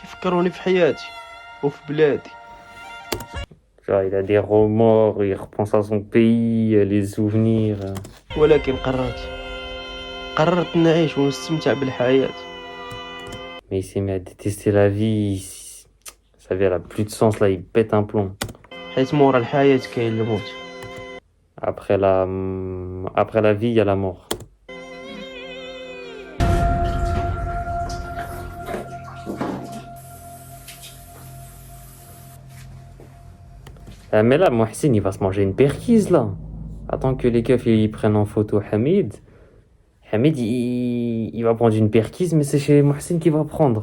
[SPEAKER 2] كيفكروني في حياتي وفي بلادي.
[SPEAKER 1] Genre, il a des remords, il repense à son pays, les souvenirs.
[SPEAKER 2] ولكن قررت نعيش ونستمتع بالحياة.
[SPEAKER 1] Mais il s'est mis à détester la vie. Sa vie, elle a plus de sens, là, il pète un plomb.
[SPEAKER 2] حيت مورا الحياة كاين الموت.
[SPEAKER 1] Après la vie, il y a la mort. Mais là, Mohsin, il va se manger une perquise, là. Attends que les keufs, ils prennent en photo Hamid. Hamid, il va prendre une perquise, mais c'est chez Mohsin qu'il va prendre.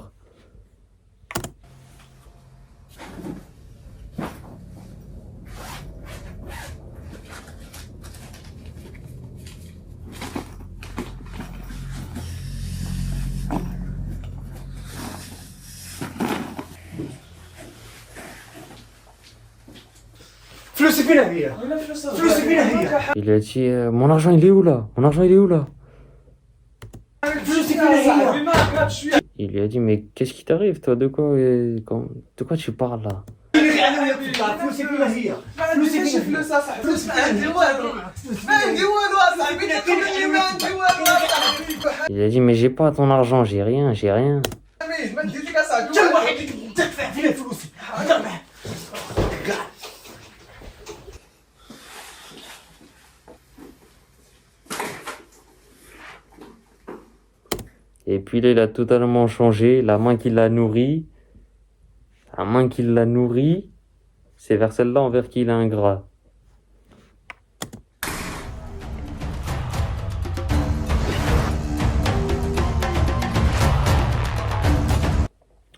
[SPEAKER 9] فلوسي فين هي؟ فلوسي فين هي؟
[SPEAKER 1] Il lui a dit mon argent il est où là? Mon argent il est où là?
[SPEAKER 9] فلوسي فين هي؟
[SPEAKER 1] Il lui a dit mais qu'est-ce qui t'arrive toi? De quoi tu parles là?
[SPEAKER 9] فلوسي فين هي؟ فلوسي فين
[SPEAKER 4] فلوس اصاحبي فلوس ما عندي والو ما عندي والو اصاحبي كيقول ما عندي والو اصاحبي
[SPEAKER 1] Il a dit mais j'ai pas ton argent, j'ai rien.
[SPEAKER 4] ما ندير لك اصاحبي
[SPEAKER 9] حتى الواحد اللي تدفع فينا فلوسي هضر معاه.
[SPEAKER 1] Et puis là, il a totalement changé. La main qui l'a nourri, c'est vers celle-là envers qui il est ingrat.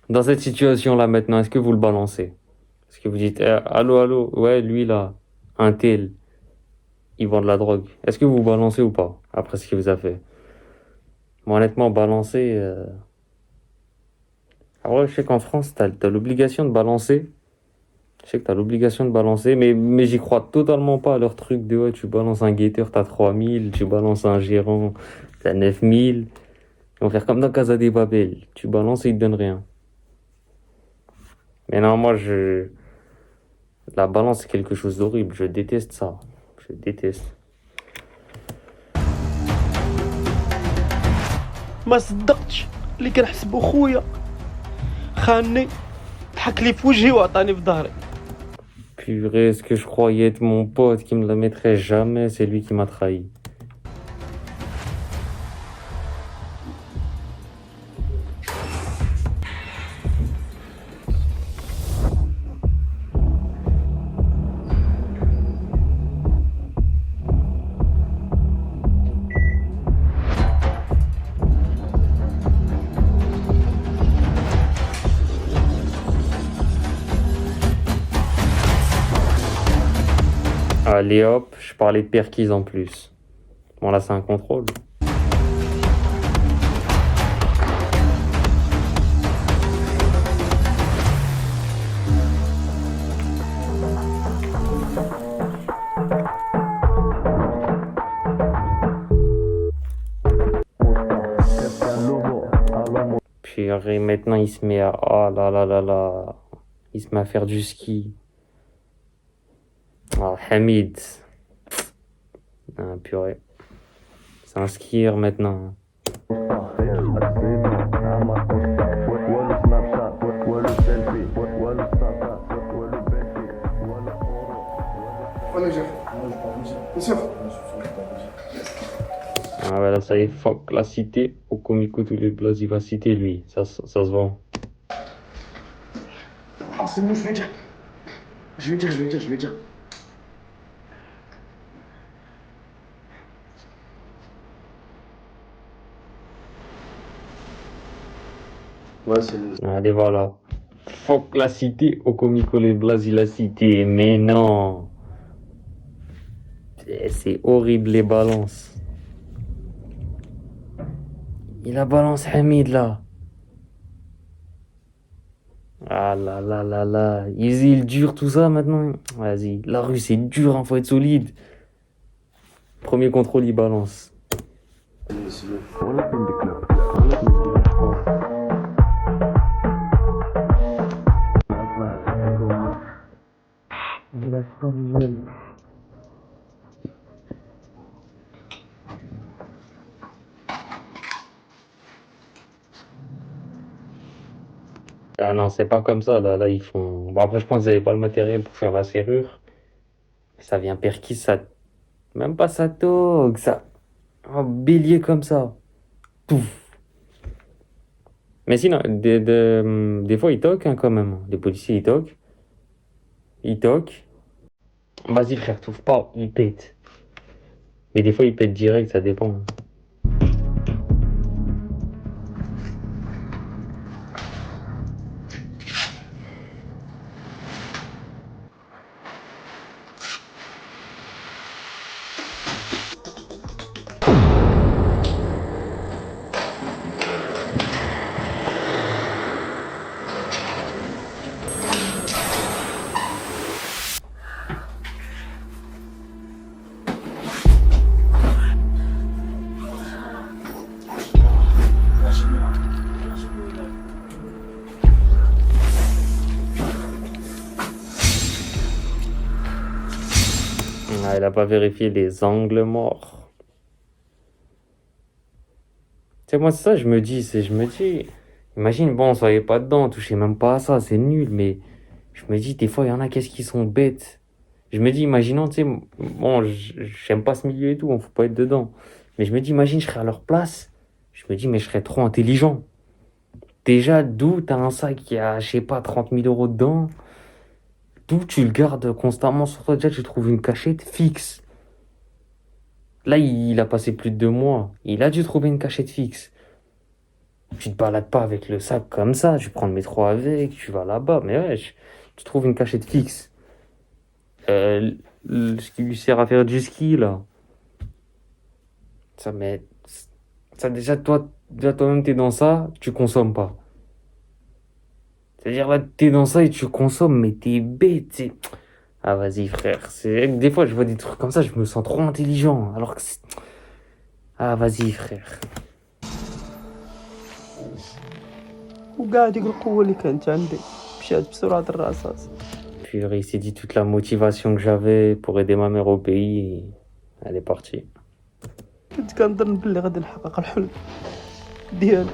[SPEAKER 1] Dans cette situation-là maintenant, est-ce que vous le balancez? Est-ce que vous dites allô, ouais, lui là, un tel, il vend de la drogue. Est-ce que vous balancez ou pas après ce qu'il vous a fait? Bon, honnêtement, balancer. Alors, je sais qu'en France, t'as l'obligation de balancer. Je sais que t'as l'obligation de balancer, mais j'y crois totalement pas à leur truc de ouais, tu balances un guetteur, t'as 3000, tu balances un gérant, t'as 9000. Ils vont faire comme dans Casa des Babel. Tu balances et ils te donnent rien. Mais non, moi, la balance, c'est quelque chose d'horrible. Je déteste ça. Je déteste.
[SPEAKER 2] ما صدقتش اللي كنحسبو خويا خانني ضحك لي في وجهي وعطاني في ظهري.
[SPEAKER 1] Purée, ce que je croyais être mon pote qui me la mettrait jamais, c'est lui qui m'a trahi. Allez hop, je parlais de perquise en plus. Bon là c'est un contrôle. Puis maintenant il se met à... Oh là là là là. Il se met à faire du ski. Oh, Hamid. Ah, purée. C'est un skieur maintenant. Ah ouais, là, ça y est, fuck la cité. Au comico, tous les blazes, il va citer lui. Ça se vend.
[SPEAKER 9] Ah, c'est bon, je vais dire. Je vais dire.
[SPEAKER 2] Ouais, c'est nous.
[SPEAKER 1] Allez, voilà. Fuck la cité. Au comico, les blazes, il a cité. Mais non. C'est horrible, les balances. Il a balance Hamid, là. Ah là là là là. Il dure tout ça maintenant. Vas-y. La rue, c'est dur, hein, faut être solide. Premier contrôle, il balance. Ah non, c'est pas comme ça. Là, ils font. Bon, après, je pense qu'ils n'avaient pas le matériel pour faire la serrure. Ça vient perquise, ça. Même pas ça toque, ça. Un bélier comme ça. Pouf. Mais sinon, des fois, ils toquent hein, quand même. Les policiers, ils toquent. Ils toquent. Vas-y, frère, t'ouvres pas, ils pètent. Mais des fois, ils pètent direct, ça dépend. Ah, il a pas vérifié les angles morts. Tu sais, moi, c'est ça, je me dis, imagine, bon, on savait pas dedans, on touchait même pas à ça, c'est nul, mais je me dis, des fois, il y en a, qu'est-ce qu'ils sont bêtes. Je me dis, imaginons, tu sais, bon, j'aime pas ce milieu et tout, on faut pas être dedans. Mais je me dis, imagine, je serais à leur place. Je me dis, mais je serais trop intelligent. Déjà, d'où t'as un sac qui a, je sais pas, 30 000 euros dedans. D'où tu le gardes constamment sur toi. Déjà, tu trouves une cachette fixe. Là, il a passé plus de 2 mois. Il a dû trouver une cachette fixe. Tu te balades pas avec le sac comme ça. Tu prends le métro avec, tu vas là-bas. Mais ouais, tu trouves une cachette fixe. Ce qui lui sert à faire du ski, là. Ça, déjà, toi-même, t'es dans ça, tu consommes pas. C'est-à-dire, là, t'es dans ça et tu consommes, mais t'es bête, t'sais. Ah, vas-y, frère. Des fois, je vois des trucs comme ça, je me sens trop intelligent. Alors que c'est... Ah, vas-y, frère.
[SPEAKER 2] وقاعد يقول القوة اللي كانت عندي مشات بسرعة الرصاص.
[SPEAKER 1] Puis il s'est dit toute la motivation que j'avais pour aider ma mère au pays, elle est partie.
[SPEAKER 2] كنت كنظن بلي غادي نحقق الحلم ديالي.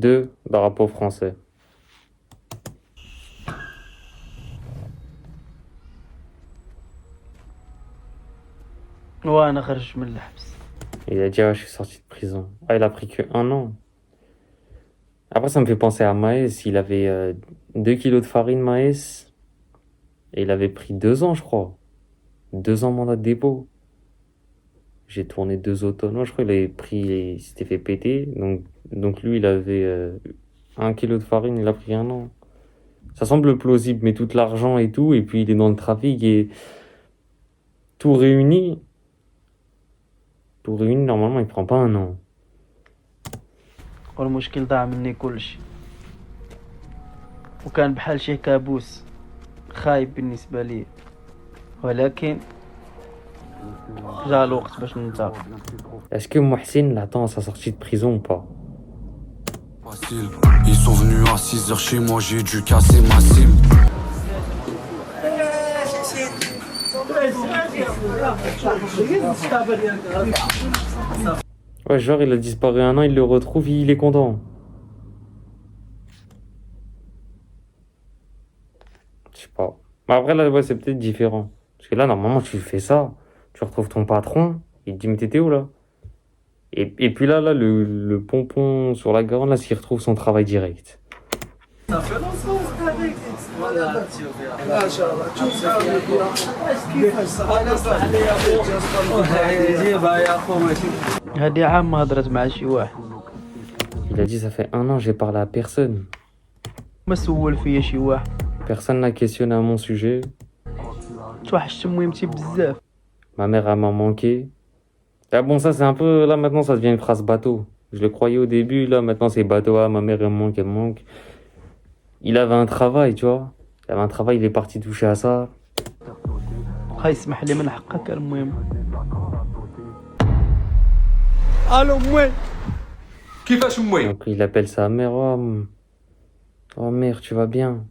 [SPEAKER 1] Deux drapeaux français.
[SPEAKER 2] وانا خرجت من الحبس.
[SPEAKER 1] Il a dit, ah, je suis sorti de prison. Ah, il a pris que 1 an. Après, ça me fait penser à Maës. Il avait 2 kilos de farine, Maës. Et il avait pris 2 ans, je crois. 2 ans mandat de dépôt. J'ai tourné 2 automnes. Moi, je crois qu'il avait pris, il s'était fait péter. Donc lui, il avait 1 kilo de farine, il a pris 1 an. Ça semble plausible, mais tout l'argent et tout, et puis il est dans le trafic et tout réuni. Tout réuni, normalement, il prend pas 1 an.
[SPEAKER 2] والمشكل ضاع مني كلشي وكان بحال شي كابوس خايب بالنسبة لي ولكن جا الوقت باش ننتقم.
[SPEAKER 1] Est-ce que Mohsin l'attend à sa sortie de prison ou pas?
[SPEAKER 11] Facile. Ils sont venus à 6h chez moi, j'ai dû casser ma sim.
[SPEAKER 1] Ouais, genre il a disparu 1 an, il le retrouve, il est content. Je sais pas. Mais après là, ouais, c'est peut-être différent. Parce que là, normalement, tu fais ça, tu retrouves ton patron, il te dit mais t'étais où là? Et puis là, le pompon sur la Garonne, là, s'il retrouve son travail direct.
[SPEAKER 8] Ça fait longtemps هذيك والله تشوف ما شاء الله تشوف كيفاش جيبها يا اخو ماشي
[SPEAKER 2] هادي عام هضرت مع شي واحد
[SPEAKER 1] Il a dit ça fait 1 an, j'ai parlé à personne.
[SPEAKER 2] ما سول فيا شي واحد
[SPEAKER 1] Personne n'a questionné à mon sujet.
[SPEAKER 2] توحشت مهمتي بزاف.
[SPEAKER 1] Ma mère, elle m'a manqué. Ah bon, ça, c'est un peu... Là, maintenant, ça devient une phrase bateau. Je le croyais au début, là, maintenant, c'est bateau. Ah, ma mère, elle me manque, elle me manque. Il avait un travail, tu vois. Il avait un travail, il est parti toucher à ça.
[SPEAKER 2] خاي اسمح لي من حقك المهم.
[SPEAKER 8] الو موي كيفاش موي
[SPEAKER 1] Donc, il appelle sa mère. Oh, mère, tu vas bien?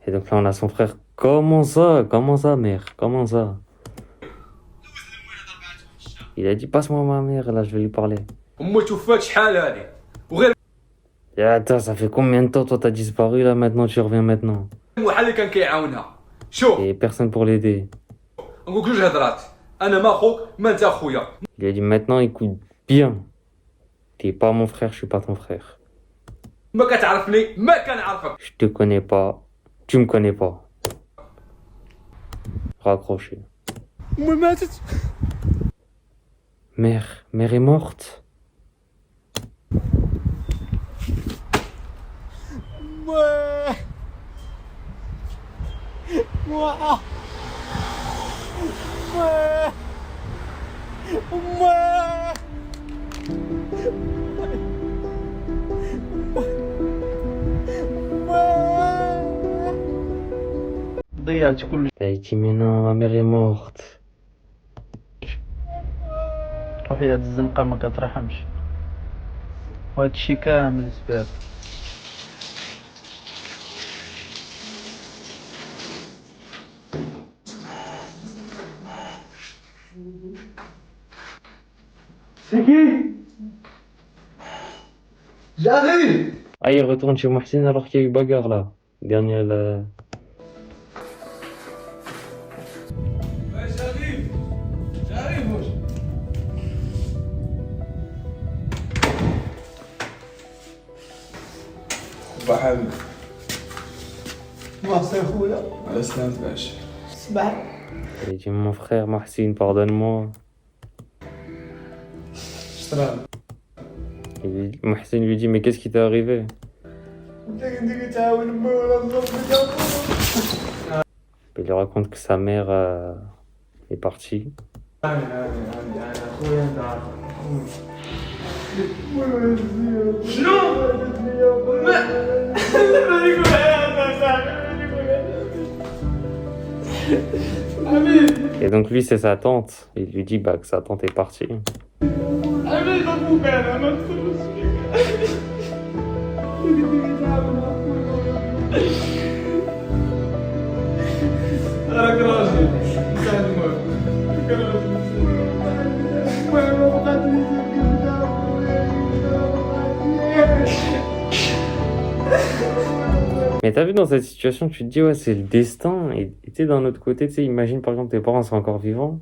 [SPEAKER 1] Et donc là, on a son frère. Comment ça, mère? Comment ça? Il a dit, passe-moi ma mère, là, je vais lui parler.
[SPEAKER 8] امي توفات شحال هادي وغير
[SPEAKER 1] Et attends, ça fait combien de temps, toi, t'as disparu, là, maintenant, tu reviens maintenant?
[SPEAKER 8] بحال اللي كان كيعاونها شوف
[SPEAKER 1] Et personne pour l'aider.
[SPEAKER 8] نقولك جوج هضرات انا ما خوك ما انت اخويا
[SPEAKER 1] Il a dit, maintenant, écoute bien. T'es pas mon frère, je suis pas ton frère.
[SPEAKER 8] ما كتعرفني ما كنعرفك
[SPEAKER 1] Je te connais pas, tu me connais pas. Raccroché.
[SPEAKER 8] امي ماتت
[SPEAKER 1] Mère est morte.
[SPEAKER 2] ضيعت كل
[SPEAKER 1] Il a dit, mais non, ma mère est morte.
[SPEAKER 2] روحي هاد الزنقة ما كترحمش وهاد الشي كامل سباب.
[SPEAKER 8] C'est qui J'arrive.
[SPEAKER 1] Ah, il retourne chez Mohsin alors qu'il y a eu bagarre là. Dernier là.
[SPEAKER 8] Ouais, j'arrive moi.
[SPEAKER 7] بحمد
[SPEAKER 8] ما صار خويا
[SPEAKER 7] على سلامة باشا.
[SPEAKER 8] صباح
[SPEAKER 1] Il a dit, mon frère Mohsin, pardonne-moi.
[SPEAKER 7] شطران
[SPEAKER 1] Mohsin lui dit, mais qu'est-ce qui t'est arrivé? Il lui raconte que sa mère est partie. Et donc lui c'est sa tante. Il lui dit bah, que sa tante est partie.
[SPEAKER 8] راك راجل ساعد
[SPEAKER 1] Mais t'as vu dans cette situation, tu te dis ouais c'est le destin. Et tu sais d'un autre côté, tu sais imagine par exemple tes parents sont encore vivants.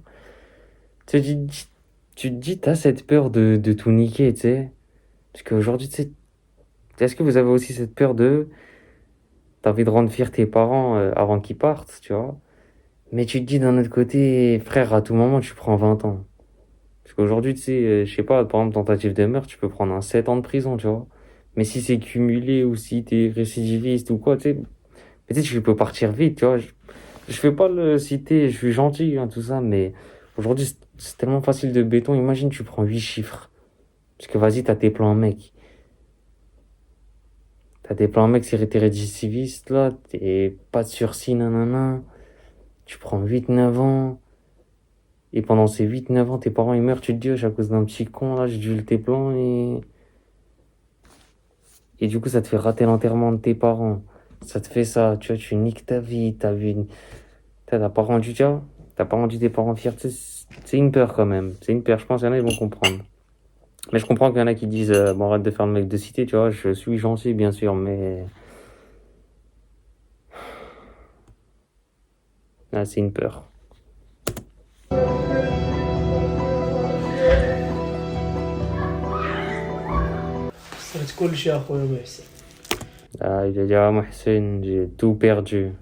[SPEAKER 1] Tu te dis t'as cette peur de tout niquer, tu sais. Parce qu'aujourd'hui tu sais Est-ce que vous avez aussi cette peur de... T'as envie de rendre fiers tes parents avant qu'ils partent, tu vois? Mais tu te dis d'un autre côté, frère, à tout moment, tu prends 20 ans. Parce qu'aujourd'hui, tu sais, je sais pas, par exemple, tentative de meurtre, tu peux prendre un 7 ans de prison, tu vois? Mais si c'est cumulé ou si t'es récidiviste ou quoi, tu sais, peut-être que tu peux partir vite, tu vois? Je fais pas le citer, je suis gentil, hein, tout ça, mais aujourd'hui, c'est tellement facile de béton. Imagine, tu prends 8 chiffres. Parce que vas-y, t'as tes plans mec. T'as des plans mec, si t'es récidiviste, là, t'es pas de sursis, nanana. Tu prends 8-9 ans. Et pendant ces 8-9 ans, tes parents ils meurent, tu te dis, oh, à cause d'un petit con, là, j'ai dû tes plans et du coup, ça te fait rater l'enterrement de tes parents. Ça te fait ça, tu vois, tu niques ta vie, t'as pas rendu, tu vois, t'as pas rendu tes parents fiers, tu sais, c'est une peur quand même. C'est une peur, je pense qu'il y en a, ils vont comprendre. Mais je comprends qu'il y en a qui disent, bon, arrête de faire le mec de cité, tu vois, je suis gentil, bien sûr, mais. Là, c'est une peur.
[SPEAKER 9] خسرت كل شيء اخويا محسن.
[SPEAKER 1] Ah, il a dit, ah, Mohsen, j'ai tout perdu.